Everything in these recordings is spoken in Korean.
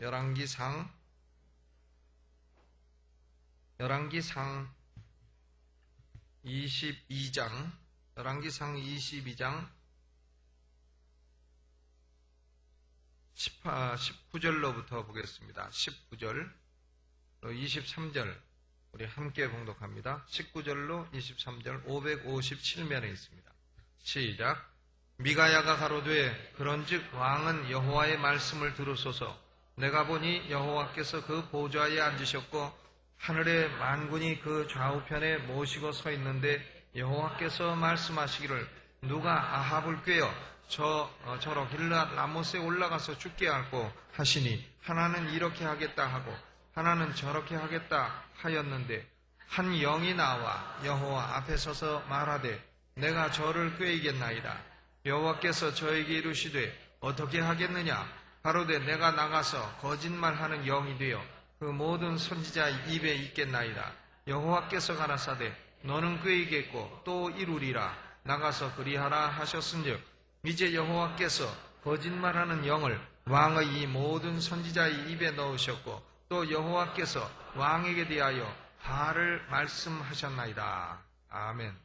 열왕기상 22장, 열왕기상 22장 19절로부터 보겠습니다. 19절, 23절 우리 함께 봉독합니다. 19절로 23절 557면에 있습니다. 시작. 미가야가 가로되 그런즉 왕은 여호와의 말씀을 들으소서. 내가 보니 여호와께서 그 보좌에 앉으셨고 하늘의 만군이 그 좌우편에 모시고 서 있는데 여호와께서 말씀하시기를 누가 아합을 꾀어 저러 길르앗 라못에 올라가서 죽게 할고 하시니 하나는 이렇게 하겠다 하고 하나는 저렇게 하겠다 하였는데 한 영이 나와 여호와 앞에 서서 말하되 내가 저를 꾀이겠나이다. 여호와께서 저에게 이르시되 어떻게 하겠느냐. 가로되 내가 나가서 거짓말하는 영이 되어 그 모든 선지자 입에 있겠나이다. 여호와께서 가라사대 너는 꾀이겠고 또 이루리라. 나가서 그리하라 하셨은즉 이제 여호와께서 거짓말하는 영을 왕의 이 모든 선지자의 입에 넣으셨고 또 여호와께서 왕에게 대하여 화를 말씀하셨나이다. 아멘.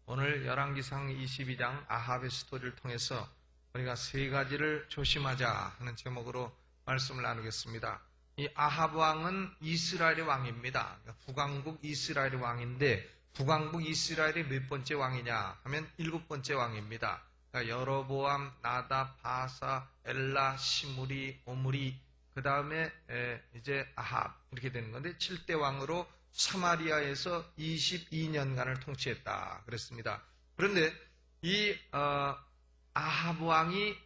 오늘 열왕기상 22장 아합의 스토리를 통해서 우리가 세 가지를 조심하자 하는 제목으로 말씀을 나누겠습니다. 이 아합 왕은 이스라엘의 왕입니다. 북왕국 이스라엘의 왕인데 북왕국 이스라엘의 몇 번째 왕이냐 하면 7번째 왕입니다. 그러니까 여로보암, 나답, 바사, 엘라, 시므리, 오므리, 그 다음에 이제 아합 이렇게 되는 건데 7대 왕으로 사마리아에서 22년간을 통치했다 그랬습니다. 그런데 이 아합 왕이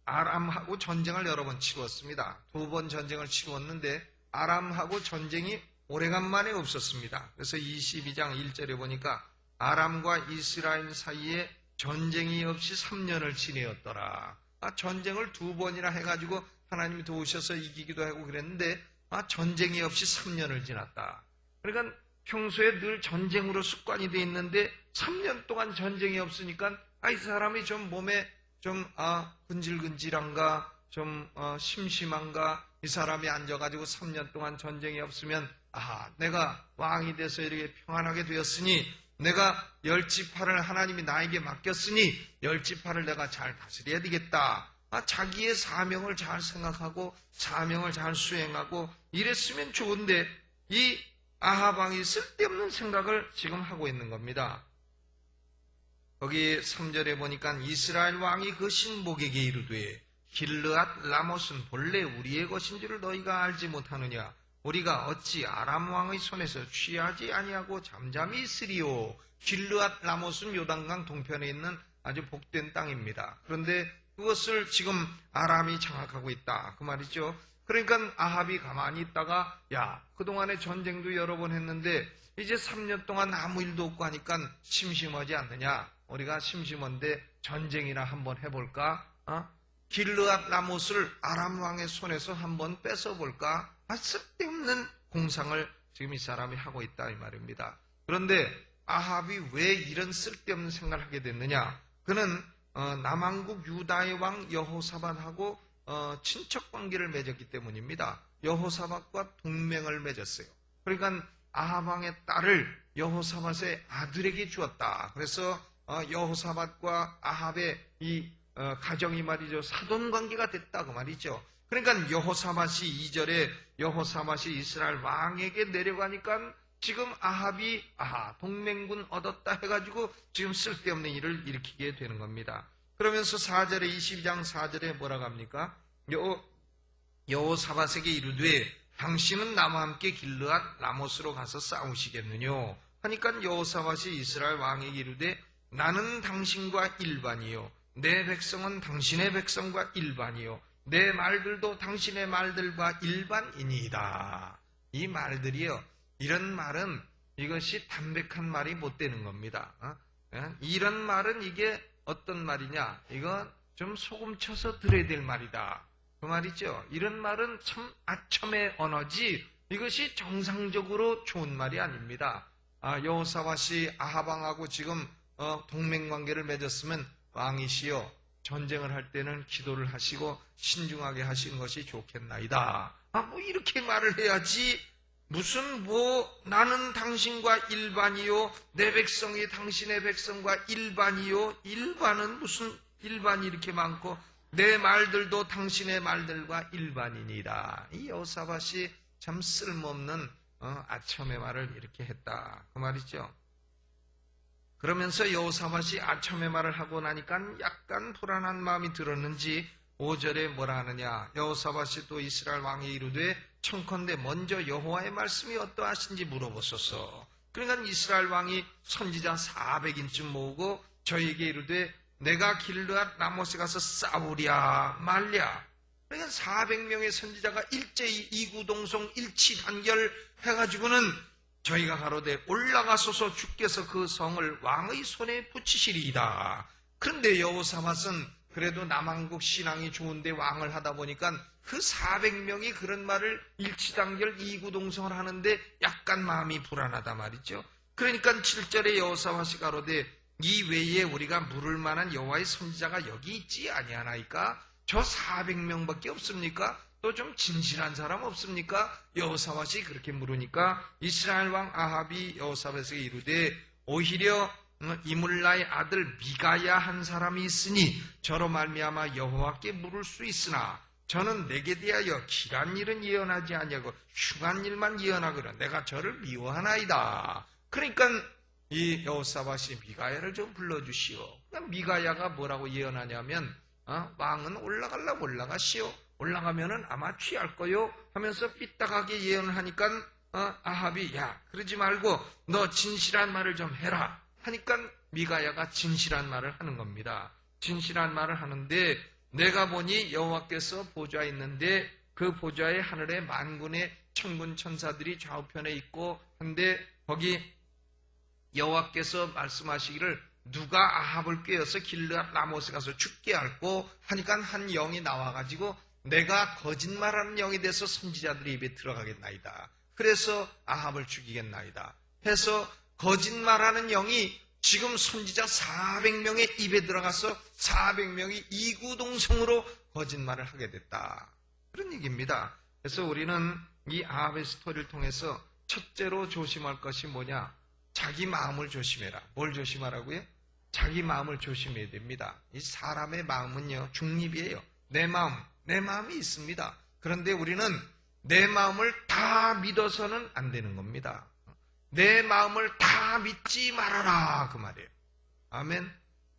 아람하고 전쟁을 여러 번 치루었습니다. 2번 전쟁을 치루었는데 아람하고 전쟁이 오래간만에 없었습니다. 그래서 22장 1절에 보니까 아람과 이스라엘 사이에 전쟁이 없이 3년을 지내었더라. 전쟁을 2번이나 해가지고 하나님이 도우셔서 이기기도 하고 그랬는데 전쟁이 없이 3년을 지났다. 그러니까 평소에 늘 전쟁으로 습관이 돼 있는데 3년 동안 전쟁이 없으니까 이 사람이 좀 몸에 좀 근질근질한가 좀 심심한가. 이 사람이 앉아가지고 3년 동안 전쟁이 없으면 내가 왕이 돼서 이렇게 평안하게 되었으니 내가 10지파를 하나님이 나에게 맡겼으니 10지파를 내가 잘 다스려야 되겠다. 자기의 사명을 잘 생각하고 사명을 잘 수행하고 이랬으면 좋은데 이 아합 왕이 쓸데없는 생각을 지금 하고 있는 겁니다. 거기 3절에 보니까 이스라엘 왕이 그 신복에게 이르되 길르앗 라못은 본래 우리의 것인 줄을 너희가 알지 못하느냐. 우리가 어찌 아람 왕의 손에서 취하지 아니하고 잠잠히 있으리요. 길르앗 라못은 요단강 동편에 있는 아주 복된 땅입니다. 그런데 그것을 지금 아람이 장악하고 있다 그 말이죠. 그러니까 아합이 가만히 있다가 그동안에 전쟁도 여러 번 했는데 이제 3년 동안 아무 일도 없고 하니까 심심하지 않느냐. 우리가 심심한데 전쟁이나 한번 해볼까? 길르앗 라못을 아람 왕의 손에서 한번 뺏어볼까? 쓸데없는 공상을 지금 이 사람이 하고 있다 이 말입니다. 그런데 아합이 왜 이런 쓸데없는 생각을 하게 됐느냐? 그는 남왕국 유다의 왕 여호사밧하고 친척 관계를 맺었기 때문입니다. 여호사밧과 동맹을 맺었어요. 그러니까 아합 왕의 딸을 여호사밧의 아들에게 주었다. 그래서 여호사밧과 아합의 이 가정이 말이죠. 사돈 관계가 됐다 그 말이죠. 그러니까 여호사밧이 2절에 여호사밧이 이스라엘 왕에게 내려가니까 지금 아합이 동맹군 얻었다 해가지고 지금 쓸데없는 일을 일으키게 되는 겁니다. 그러면서 4절에 22장 4절에 뭐라고 합니까? 여호사밧에게 이르되 당신은 나와 함께 길르앗 라못으로 가서 싸우시겠느뇨 하니까 여호사밧이 이스라엘 왕에게 이르되 나는 당신과 일반이요 내 백성은 당신의 백성과 일반이요 내 말들도 당신의 말들과 일반이니이다. 이 말들이요, 이런 말은 이것이 담백한 말이 못 되는 겁니다. 이런 말은 이게 어떤 말이냐, 이거 좀 소금 쳐서 들어야 될 말이다 그 말이죠. 이런 말은 참 아첨의 언어지 이것이 정상적으로 좋은 말이 아닙니다. 여호사밧이 아합 왕하고 지금 동맹관계를 맺었으면 왕이시여 전쟁을 할 때는 기도를 하시고 신중하게 하시는 것이 좋겠나이다. 뭐 이렇게 말을 해야지. 무슨 나는 당신과 일반이요, 내 백성이 당신의 백성과 일반이요. 일반은 무슨 일반이 이렇게 많고 내 말들도 당신의 말들과 일반이니라. 이 여호사밧이 참 쓸모없는 아첨의 말을 이렇게 했다 그 말이죠. 그러면서 여호사밧이 아첨의 말을 하고 나니까 약간 불안한 마음이 들었는지 5절에 뭐라 하느냐. 여호사밧이 또 이스라엘 왕에 이르되 청컨대 먼저 여호와의 말씀이 어떠하신지 물어보소서. 그러니까 이스라엘 왕이 선지자 400인쯤 모으고 저에게 이르되 내가 길르앗 라못에 가서 싸우랴 말랴. 그러니까 400명의 선지자가 일제히 이구동성 일치단결 해가지고는 저희가 가로되 올라가소서 주께서 그 성을 왕의 손에 붙이시리이다. 그런데 여호사밧은 그래도 남한국 신앙이 좋은데 왕을 하다 보니까 그 400명이 그런 말을 일치단결 이구동성을 하는데 약간 마음이 불안하다 말이죠. 그러니까 7절에 여호사밧이 가로되 이 외에 우리가 물을 만한 여호와의 선지자가 여기 있지 아니하나이까? 저 400명밖에 없습니까? 또 좀 진실한 사람 없습니까? 여호사밧이 그렇게 물으니까 이스라엘 왕 아합이 여호사밧에게 이르되 오히려 이물라의 아들 미가야 한 사람이 있으니 저로 말미암아 여호와께 물을 수 있으나 저는 내게 대하여 길한 일은 예언하지 아니하고 흉한 일만 예언하거든 내가 저를 미워하나이다. 그러니까 이 여호사밧이 미가야를 좀 불러주시오. 미가야가 뭐라고 예언하냐면 왕은 올라가려고 올라가시오. 올라가면은 아마 취할 거요 하면서 삐딱하게 예언을 하니까 아합이 야 그러지 말고 너 진실한 말을 좀 해라 하니까 미가야가 진실한 말을 하는 겁니다. 진실한 말을 하는데 내가 보니 여호와께서 보좌에 있는데 그 보좌에 하늘에 만군의 천군 천사들이 좌우편에 있고 한데 거기 여호와께서 말씀하시기를 누가 아합을 꾀어서 길르앗 라못에 가서 죽게 할고 하니까 한 영이 나와가지고 내가 거짓말하는 영이 돼서 선지자들의 입에 들어가겠나이다. 그래서 아합을 죽이겠나이다 해서 거짓말하는 영이 지금 선지자 400명의 입에 들어가서 400명이 이구동성으로 거짓말을 하게 됐다. 그런 얘기입니다. 그래서 우리는 이 아합의 스토리를 통해서 첫째로 조심할 것이 뭐냐? 자기 마음을 조심해라. 뭘 조심하라고요? 자기 마음을 조심해야 됩니다. 이 사람의 마음은요, 중립이에요. 내 마음이 있습니다. 그런데 우리는 내 마음을 다 믿어서는 안 되는 겁니다. 내 마음을 다 믿지 말아라 그 말이에요. 아멘.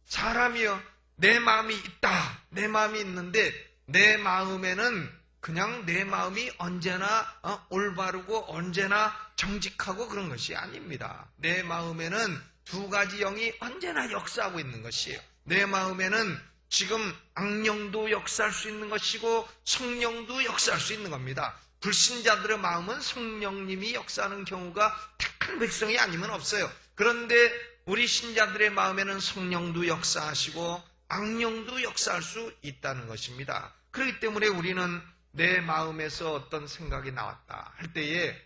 사람이요 내 마음이 있다. 내 마음이 있는데 내 마음에는 그냥 내 마음이 언제나 올바르고 언제나 정직하고 그런 것이 아닙니다. 내 마음에는 두 가지 영이 언제나 역사하고 있는 것이에요. 내 마음에는 지금 악령도 역사할 수 있는 것이고 성령도 역사할 수 있는 겁니다. 불신자들의 마음은 성령님이 역사하는 경우가 택한 백성이 아니면 없어요. 그런데 우리 신자들의 마음에는 성령도 역사하시고 악령도 역사할 수 있다는 것입니다. 그렇기 때문에 우리는 내 마음에서 어떤 생각이 나왔다 할 때에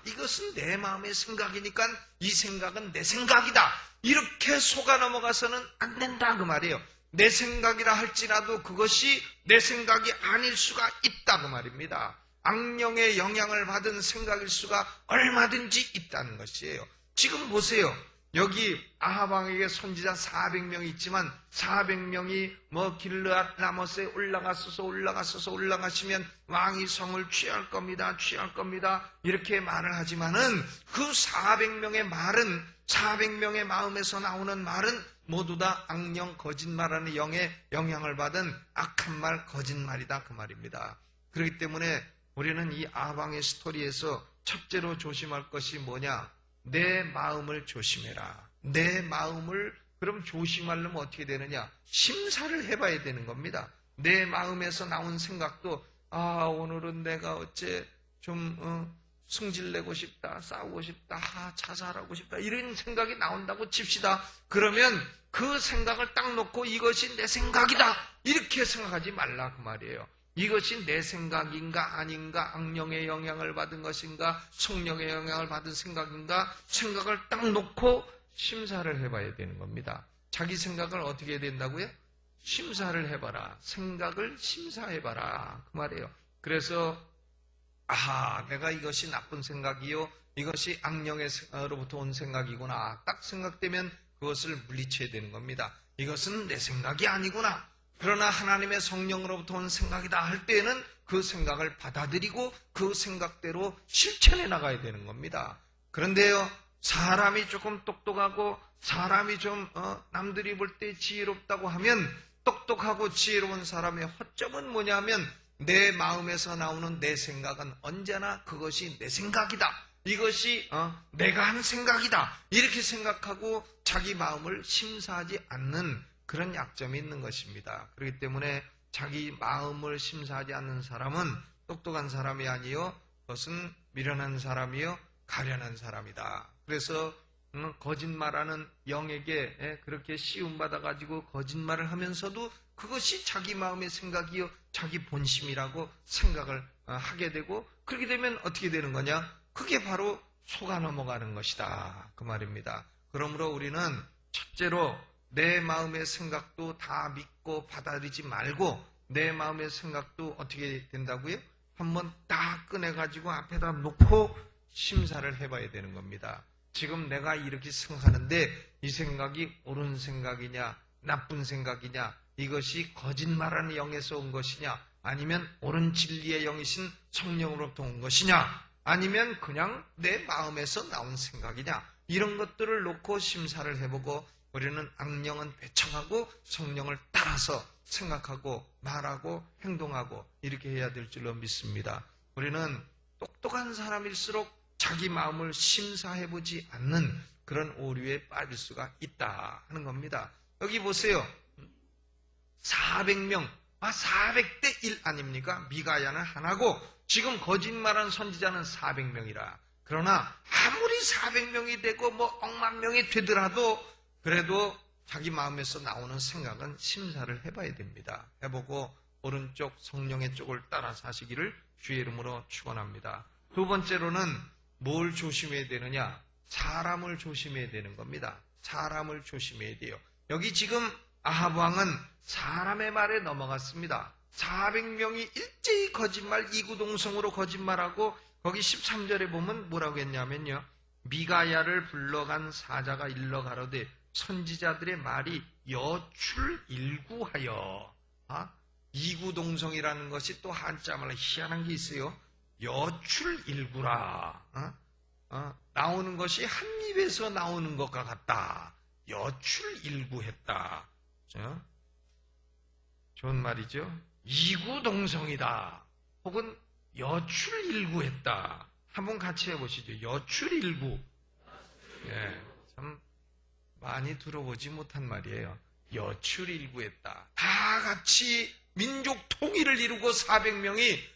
이것은 내 마음의 생각이니까 이 생각은 내 생각이다. 이렇게 속아 넘어가서는 안 된다 그 말이에요. 내 생각이라 할지라도 그것이 내 생각이 아닐 수가 있다 그 말입니다. 악령의 영향을 받은 생각일 수가 얼마든지 있다는 것이에요. 지금 보세요. 여기 아합 왕에게 선지자 400명이 있지만 400명이 길르앗 라못에 올라가시면 왕이 성을 취할 겁니다. 이렇게 말을 하지만은 그 400명의 말은 400명의 마음에서 나오는 말은 모두 다 악령 거짓말하는 영의 영향을 받은 악한 말 거짓말이다 그 말입니다. 그렇기 때문에 우리는 이 아합 왕의 스토리에서 첫째로 조심할 것이 뭐냐? 내 마음을 조심해라. 내 마음을 그럼 조심하려면 어떻게 되느냐? 심사를 해봐야 되는 겁니다. 내 마음에서 나온 생각도 오늘은 내가 어째 좀 승질내고 싶다, 싸우고 싶다, 자살하고 싶다 이런 생각이 나온다고 칩시다. 그러면 그 생각을 딱 놓고 이것이 내 생각이다 이렇게 생각하지 말라 그 말이에요. 이것이 내 생각인가 아닌가, 악령의 영향을 받은 것인가, 성령의 영향을 받은 생각인가, 생각을 딱 놓고 심사를 해봐야 되는 겁니다. 자기 생각을 어떻게 해야 된다고요? 심사를 해봐라. 생각을 심사해봐라. 그 말이에요. 그래서 내가 이것이 나쁜 생각이요, 이것이 악령으로부터 온 생각이구나 딱 생각되면 그것을 물리쳐야 되는 겁니다. 이것은 내 생각이 아니구나, 그러나 하나님의 성령으로부터 온 생각이다 할 때에는 그 생각을 받아들이고 그 생각대로 실천해 나가야 되는 겁니다. 그런데요, 사람이 조금 똑똑하고 사람이 좀 남들이 볼 때 지혜롭다고 하면, 똑똑하고 지혜로운 사람의 허점은 뭐냐면 내 마음에서 나오는 내 생각은 언제나 그것이 내 생각이다, 이것이 내가 한 생각이다, 이렇게 생각하고 자기 마음을 심사하지 않는 그런 약점이 있는 것입니다. 그렇기 때문에 자기 마음을 심사하지 않는 사람은 똑똑한 사람이 아니요, 그것은 미련한 사람이요, 가련한 사람이다. 그래서 거짓말하는 영에게 그렇게 시움받아가지고 거짓말을 하면서도 그것이 자기 마음의 생각이요, 자기 본심이라고 생각을 하게 되고, 그렇게 되면 어떻게 되는 거냐? 그게 바로 속아 넘어가는 것이다, 그 말입니다. 그러므로 우리는 첫째로 내 마음의 생각도 다 믿고 받아들이지 말고, 내 마음의 생각도 어떻게 된다고요? 한번 딱 꺼내가지고 앞에다 놓고 심사를 해봐야 되는 겁니다. 지금 내가 이렇게 생각하는데 이 생각이 옳은 생각이냐, 나쁜 생각이냐, 이것이 거짓말하는 영에서 온 것이냐, 아니면 옳은 진리의 영이신 성령으로부터 온 것이냐, 아니면 그냥 내 마음에서 나온 생각이냐, 이런 것들을 놓고 심사를 해보고, 우리는 악령은 배척하고 성령을 따라서 생각하고 말하고 행동하고 이렇게 해야 될 줄로 믿습니다. 우리는 똑똑한 사람일수록 자기 마음을 심사해보지 않는 그런 오류에 빠질 수가 있다 하는 겁니다. 여기 보세요. 400명, 400대 1 아닙니까? 미가야는 하나고 지금 거짓말한 선지자는 400명이라. 그러나 아무리 400명이 되고 억만 명이 되더라도 그래도 자기 마음에서 나오는 생각은 심사를 해봐야 됩니다. 해보고 오른쪽 성령의 쪽을 따라 사시기를 주의 이름으로 축원합니다. 두 번째로는 뭘 조심해야 되느냐? 사람을 조심해야 되는 겁니다. 사람을 조심해야 돼요. 여기 지금 아합 왕은 사람의 말에 넘어갔습니다. 400명이 일제히 거짓말, 이구동성으로 거짓말하고, 거기 13절에 보면 뭐라고 했냐면요, 미가야를 불러간 사자가 일러 가로되 선지자들의 말이 여출일구하여. 이구동성이라는 것이 또 한자말로 희한한 게 있어요. 여출일구라. 나오는 것이 한 입에서 나오는 것과 같다. 여출일구했다. 좋은 말이죠. 이구동성이다. 혹은 여출일구했다. 한번 같이 해보시죠. 여출일구. 참 많이 들어보지 못한 말이에요. 여출일구했다. 다 같이 민족 통일을 이루고 400명이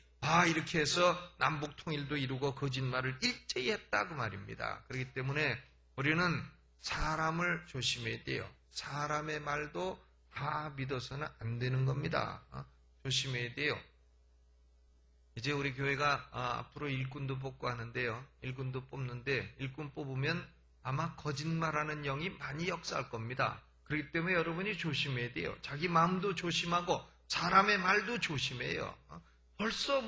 이렇게 해서 남북 통일도 이루고 거짓말을 일제히 했다, 그 말입니다. 그렇기 때문에 우리는 사람을 조심해야 돼요. 사람의 말도 다 믿어서는 안 되는 겁니다. 조심해야 돼요. 이제 우리 교회가 앞으로 일꾼도 뽑고 하는데요. 일꾼도 뽑는데 일꾼 뽑으면 아마 거짓말하는 영이 많이 역사할 겁니다. 그렇기 때문에 여러분이 조심해야 돼요. 자기 마음도 조심하고 사람의 말도 조심해요. 벌써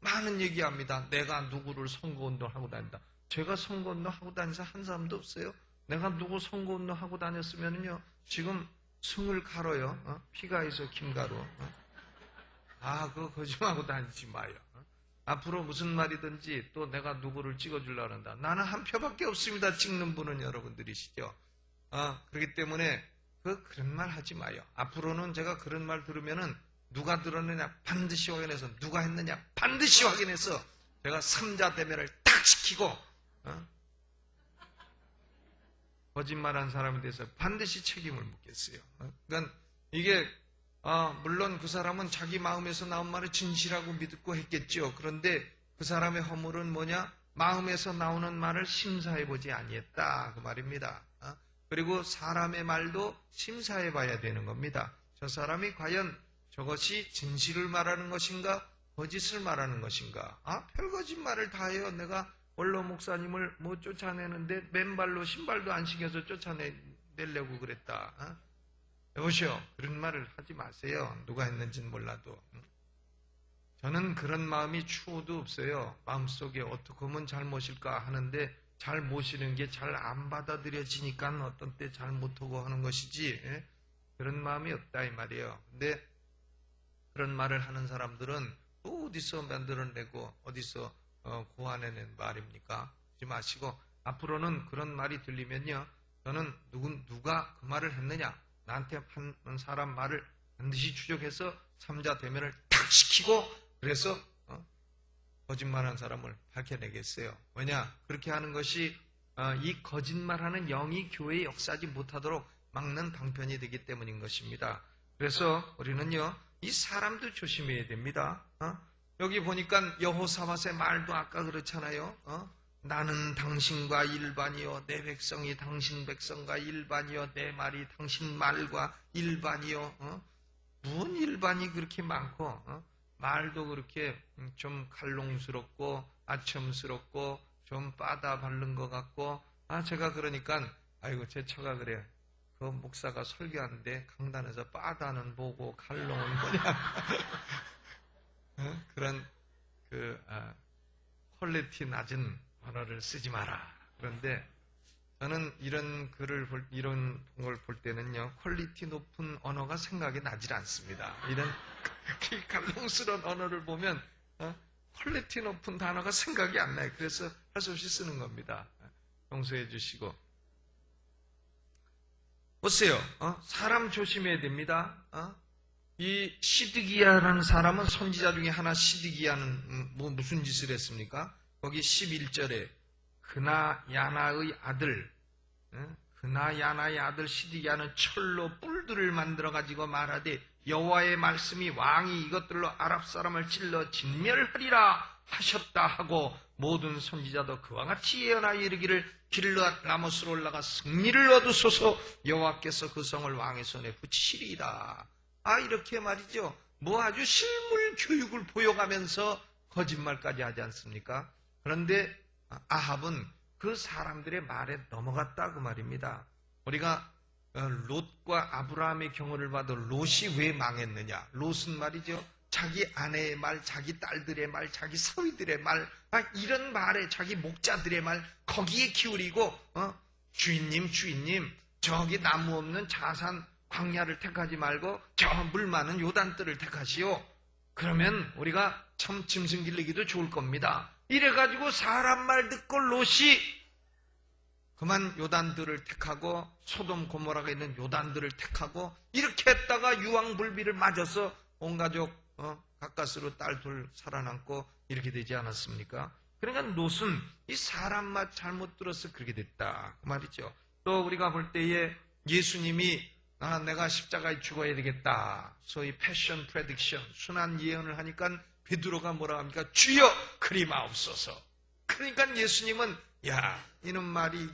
많은 얘기합니다. 내가 누구를 선거운동하고 다닌다. 제가 선거운동하고 다니면서 한 사람도 없어요. 내가 누구 선거운동하고 다녔으면요 지금 승을 가로요. 피가에서 김가루. 그거 거짓말하고 다니지 마요. 앞으로 무슨 말이든지 또 내가 누구를 찍어주려고 한다. 나는 한 표밖에 없습니다. 찍는 분은 여러분들이시죠. 그렇기 때문에 그런 말 하지 마요. 앞으로는 제가 그런 말 들으면은 누가 들었느냐 반드시 확인해서, 누가 했느냐 반드시 확인해서 제가 3자 대면을 딱 시키고 거짓말한 사람에 대해서 반드시 책임을 묻겠어요. 그러니까 이게 물론 그 사람은 자기 마음에서 나온 말을 진실하고 믿고 했겠죠. 그런데 그 사람의 허물은 뭐냐? 마음에서 나오는 말을 심사해보지 아니했다, 그 말입니다. 그리고 사람의 말도 심사해봐야 되는 겁니다. 저 사람이 과연 저것이 진실을 말하는 것인가, 거짓을 말하는 것인가. 별거짓말을 다 해요. 내가 원로 목사님을 쫓아내는데 맨발로 신발도 안 신겨서 쫓아내려고 그랬다. 여보시오, 그런 말을 하지 마세요. 누가 했는지는 몰라도. 저는 그런 마음이 추호도 없어요. 마음속에 어떻게 하면 잘못일까 하는데 잘 모시는 게 잘 안 받아들여지니까 어떤 때 잘 못하고 하는 것이지, 그런 마음이 없다 이 말이에요. 근데 그런 말을 하는 사람들은 또 어디서 만들어내고 어디서 고안해낸 말입니까? 하지 마시고 앞으로는 그런 말이 들리면요, 저는 누가 그 말을 했느냐, 나한테 한 사람 말을 반드시 추적해서 삼자 대면을 탁 시키고 그래서 거짓말하는 사람을 밝혀내겠어요. 왜냐? 그렇게 하는 것이 이 거짓말하는 영이 교회에 역사하지 못하도록 막는 방편이 되기 때문인 것입니다. 그래서 우리는요, 이 사람도 조심해야 됩니다. 여기 보니까 여호사밧의 말도 아까 그렇잖아요. 나는 당신과 일반이요, 내 백성이 당신 백성과 일반이요, 내 말이 당신 말과 일반이요. 무슨 일반이 그렇게 많고, 말도 그렇게 좀 갈롱스럽고 아첨스럽고 좀 빠다 바른 것 같고, 제가 그러니까 아이고 제 처가 그래. 그 목사가 설교하는데 강단에서 빠다는 뭐고 갈롱은 뭐냐. 그런 퀄리티 낮은 언어를 쓰지 마라. 그런데 저는 이런 걸 볼 때는요, 퀄리티 높은 언어가 생각이 나질 않습니다. 이런 감동스러운 언어를 보면 퀄리티 높은 단어가 생각이 안 나요. 그래서 할 수 없이 쓰는 겁니다. 용서해 주시고. 보세요. 사람 조심해야 됩니다. 이 시드기야라는 사람은 선지자 중에 하나, 시드기야는 무슨 짓을 했습니까? 거기 11절에 그나야나의 아들, 그나야나의 아들 시드기야는 철로 뿔들을 만들어 가지고 말하되 여호와의 말씀이 왕이 이것들로 아랍 사람을 찔러 진멸하리라 하셨다 하고, 모든 선지자도 그와 같이 예언하여 이르기를 길르앗 라못으로 올라가 승리를 얻으소서, 여호와께서 그 성을 왕의 손에 붙이시리이다. 이렇게 말이죠. 뭐 아주 실물 교육을 보여가면서 거짓말까지 하지 않습니까? 그런데 아합은 그 사람들의 말에 넘어갔다 그 말입니다. 우리가 롯과 아브라함의 경우를 봐도 롯이 왜 망했느냐? 롯은 말이죠, 자기 아내의 말, 자기 딸들의 말, 자기 사위들의 말, 이런 말에 자기 목자들의 말 거기에 기울이고, 주인님 저기 나무 없는 자산 광야를 택하지 말고 저 물 많은 요단뜰을 택하시오. 그러면 우리가 참 짐승 길르기도 좋을 겁니다. 이래가지고 사람 말 듣고 롯이 그만 요단들을 택하고 소돔 고모라가 있는 요단들을 택하고 이렇게 했다가 유황불비를 맞아서 온 가족 가까스로 딸 둘 살아남고 이렇게 되지 않았습니까? 그러니까 롯은 이 사람 말 잘못 들어서 그렇게 됐다 그 말이죠. 또 우리가 볼 때에 예수님이 내가 십자가에 죽어야 되겠다, 소위 패션 프레딕션, 순환 예언을 하니까 베드로가 뭐라 합니까? 주여 그리 마옵소서. 그러니까 예수님은 이놈 말이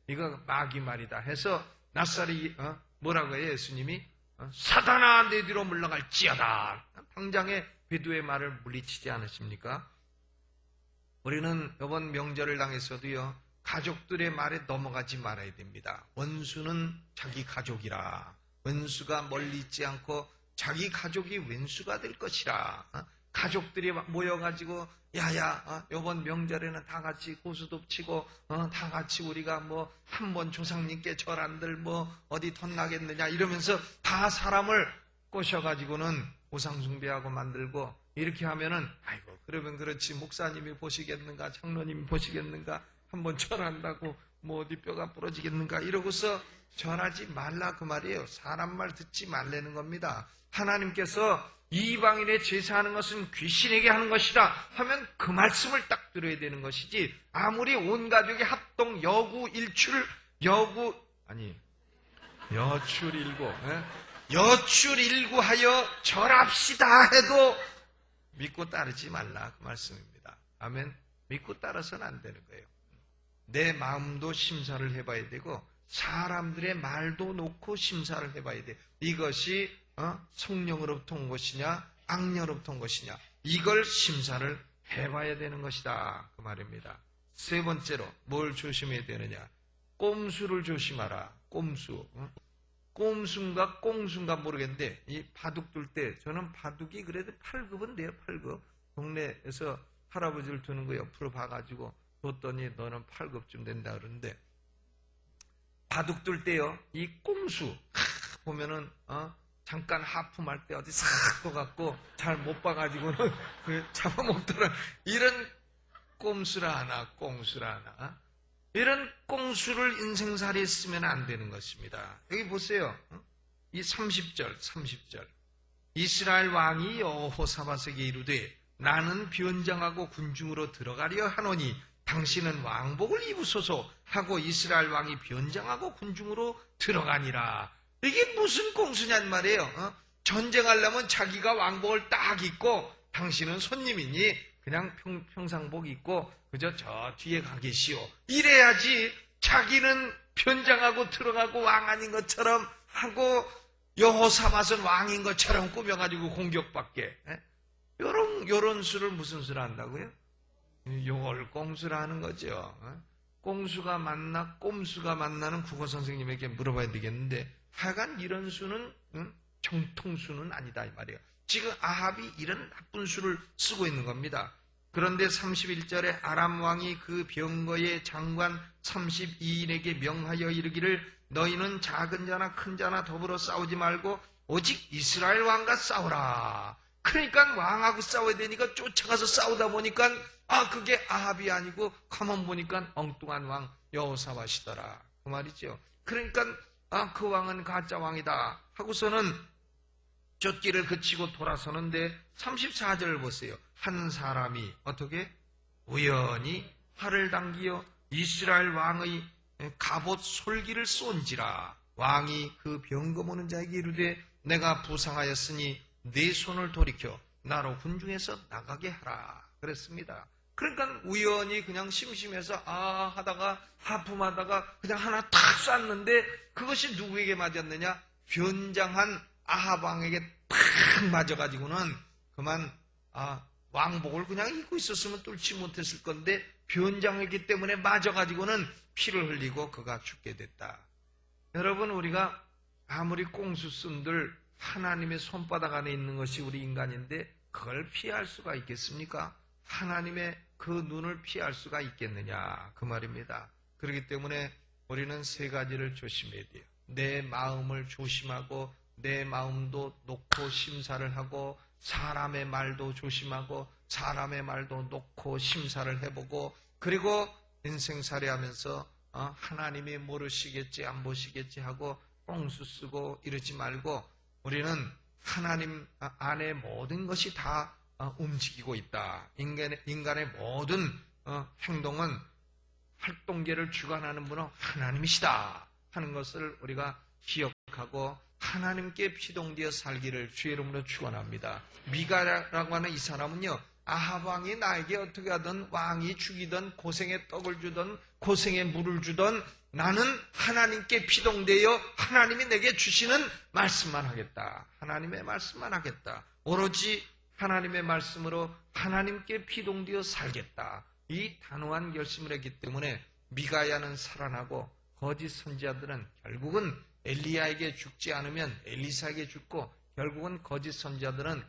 이거 마귀 말이다 해서 낫사리 뭐라고 해요? 예수님이 사단아 내 뒤로 물러갈지어다. 당장에 베드로의 말을 물리치지 않으십니까? 우리는 이번 명절을 당해서도요, 가족들의 말에 넘어가지 말아야 됩니다. 원수는 자기 가족이라. 원수가 멀리 있지 않고 자기 가족이 왼수가 될 것이라. 가족들이 모여가지고 이번 명절에는 다 같이 고수도 치고 다 같이 우리가 한 번 조상님께 절 안들 어디 덧나겠느냐 이러면서 다 사람을 꼬셔가지고는 우상숭배하고 만들고 이렇게 하면은 아이고 그러면 그렇지 목사님이 보시겠는가 장로님이 보시겠는가 한번 절한다고 어디 뼈가 부러지겠는가 이러고서 절하지 말라 그 말이에요. 사람 말 듣지 말라는 겁니다. 하나님께서 이방인의 제사하는 것은 귀신에게 하는 것이다 하면 그 말씀을 딱 들어야 되는 것이지, 아무리 온 가족이 합동 여출일구하여 절합시다 해도 믿고 따르지 말라 그 말씀입니다. 아멘. 믿고 따라서는 안 되는 거예요. 내 마음도 심사를 해봐야 되고 사람들의 말도 놓고 심사를 해봐야 돼. 이것이 성령으로부터 온 것이냐 악령으로부터 온 것이냐 이걸 심사를 해봐야 되는 것이다 그 말입니다. 세 번째로 뭘 조심해야 되느냐? 꼼수를 조심하라. 꼼수. 꼼수인가 꽁수인가 모르겠는데 이 바둑 둘 때 저는 바둑이 그래도 8급은 돼요. 8급. 동네에서 할아버지를 두는 거 옆으로 봐가지고 뒀더니 너는 8급쯤 된다 그러는데 바둑 둘 때요. 이 꼼수 보면은 잠깐 하품할 때 어디 싹 떠갖고 잘 못 봐가지고는 잡아먹더라. 이런 꼼수라 하나 꽁수라 하나 이런 꽁수를 인생살이에 쓰면 안 되는 것입니다. 여기 보세요. 이 30절 이스라엘 왕이 여호사밧에게 이르되 나는 변장하고 군중으로 들어가려 하노니 당신은 왕복을 입으소서 하고 이스라엘 왕이 변장하고 군중으로 들어가니라. 이게 무슨 꽁수냔 말이에요. 전쟁하려면 자기가 왕복을 딱 입고 당신은 손님이니 그냥 평상복 입고 그저 저 뒤에 가 계시오. 이래야지 자기는 변장하고 들어가고 왕 아닌 것처럼 하고 여호사밧은 왕인 것처럼 꾸며가지고 공격받게. 요런 수를 무슨 수를 한다고요? 요걸 꽁수라 하는 거죠. 꽁수가 맞나 꼼수가 맞나는 국어 선생님에게 물어봐야 되겠는데 하여간 이런 수는 정통수는 아니다 이 말이에요. 지금 아합이 이런 나쁜 수를 쓰고 있는 겁니다. 그런데 31절에 아람 왕이 그 병거의 장관 32인에게 명하여 이르기를 너희는 작은 자나 큰 자나 더불어 싸우지 말고 오직 이스라엘 왕과 싸우라. 그러니까 왕하고 싸워야 되니까 쫓아가서 싸우다 보니까 그게 아합이 아니고 가만 보니까 엉뚱한 왕 여호사밧이더라 그 말이죠. 그러니까 그 왕은 가짜 왕이다 하고서는 쫓기를 그치고 돌아서는데 34절을 보세요. 한 사람이 어떻게 우연히 활을 당기어 이스라엘 왕의 갑옷 솔기를 쏜지라. 왕이 그 병거 모는 자에게 이르되 내가 부상하였으니 네 손을 돌이켜 나로 군중에서 나가게 하라 그랬습니다. 그러니까 우연히 그냥 심심해서 하다가 하품하다가 그냥 하나 탁 쐈는데 그것이 누구에게 맞았느냐? 변장한 아합 왕에게 탁 맞아가지고는 그만 왕복을 그냥 입고 있었으면 뚫지 못했을 건데 변장했기 때문에 맞아가지고는 피를 흘리고 그가 죽게 됐다. 여러분 우리가 아무리 꽁수 쓴들 하나님의 손바닥 안에 있는 것이 우리 인간인데 그걸 피할 수가 있겠습니까? 하나님의 그 눈을 피할 수가 있겠느냐 그 말입니다. 그렇기 때문에 우리는 세 가지를 조심해야 돼요. 내 마음을 조심하고 내 마음도 놓고 심사를 하고 사람의 말도 조심하고 사람의 말도 놓고 심사를 해보고 그리고 인생살이 하면서 하나님이 모르시겠지 안 보시겠지 하고 꽁수 쓰고 이러지 말고 우리는 하나님 안에 모든 것이 다 움직이고 있다. 인간의 모든 행동은 활동계를 주관하는 분은 하나님이시다 하는 것을 우리가 기억하고 하나님께 피동되어 살기를 주의 이름으로 축원합니다. 미가라고 하는 이 사람은요. 아합 왕이 나에게 어떻게 하든 왕이 죽이든 고생의 떡을 주든 고생의 물을 주든 나는 하나님께 피동되어 하나님이 내게 주시는 말씀만 하겠다. 하나님의 말씀만 하겠다. 오로지 하나님의 말씀으로 하나님께 피동되어 살겠다. 이 단호한 결심을 했기 때문에 미가야는 살아나고 거짓 선지자들은 결국은 엘리야에게 죽지 않으면 엘리사에게 죽고 결국은 거짓 선지자들은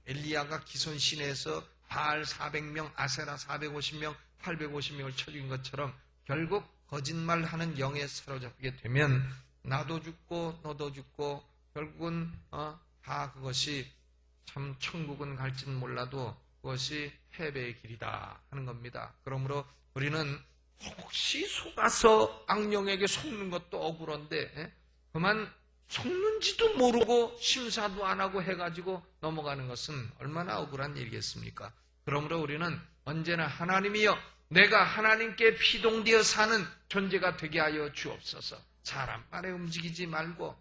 엘리야가 기손 시내에서 바알 400명, 아세라 450명, 850명을 쳐 죽인 것처럼 결국 거짓말하는 영에 사로잡히게 되면 나도 죽고 너도 죽고 결국은 다 그것이 참 천국은 갈지는 몰라도 그것이 패배의 길이다 하는 겁니다. 그러므로 우리는 혹시 속아서 악령에게 속는 것도 억울한데 그만 속는지도 모르고 심사도 안 하고 해가지고 넘어가는 것은 얼마나 억울한 일이겠습니까? 그러므로 우리는 언제나 하나님이여 내가 하나님께 피동되어 사는 존재가 되게 하여 주옵소서. 사람 말에 움직이지 말고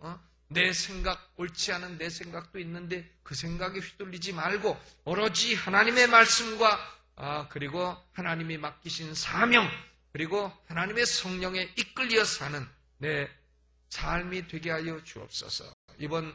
내 생각, 옳지 않은 내 생각도 있는데 그 생각에 휘둘리지 말고 오로지 하나님의 말씀과 그리고 하나님이 맡기신 사명 그리고 하나님의 성령에 이끌려 사는 내 삶이 되게 하여 주옵소서. 이번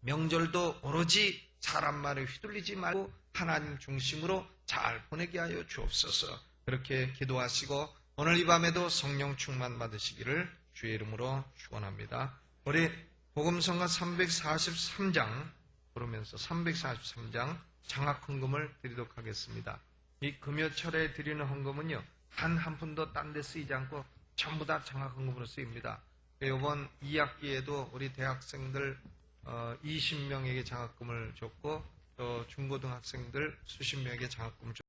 명절도 오로지 사람 말에 휘둘리지 말고 하나님 중심으로 잘 보내게 하여 주옵소서. 그렇게 기도하시고 오늘 이 밤에도 성령 충만 받으시기를 주의 이름으로 축원합니다. 우리 복음성가 343장 부르면서 343장 장학헌금을 드리도록 하겠습니다. 이 금요철에 드리는 헌금은요, 단 한 푼도 딴 데 쓰이지 않고 전부 다 장학헌금으로 쓰입니다. 이번 2학기에도 우리 대학생들 20명에게 장학금을 줬고 또 중고등학생들 수십 명에게 장학금을 줬습니다.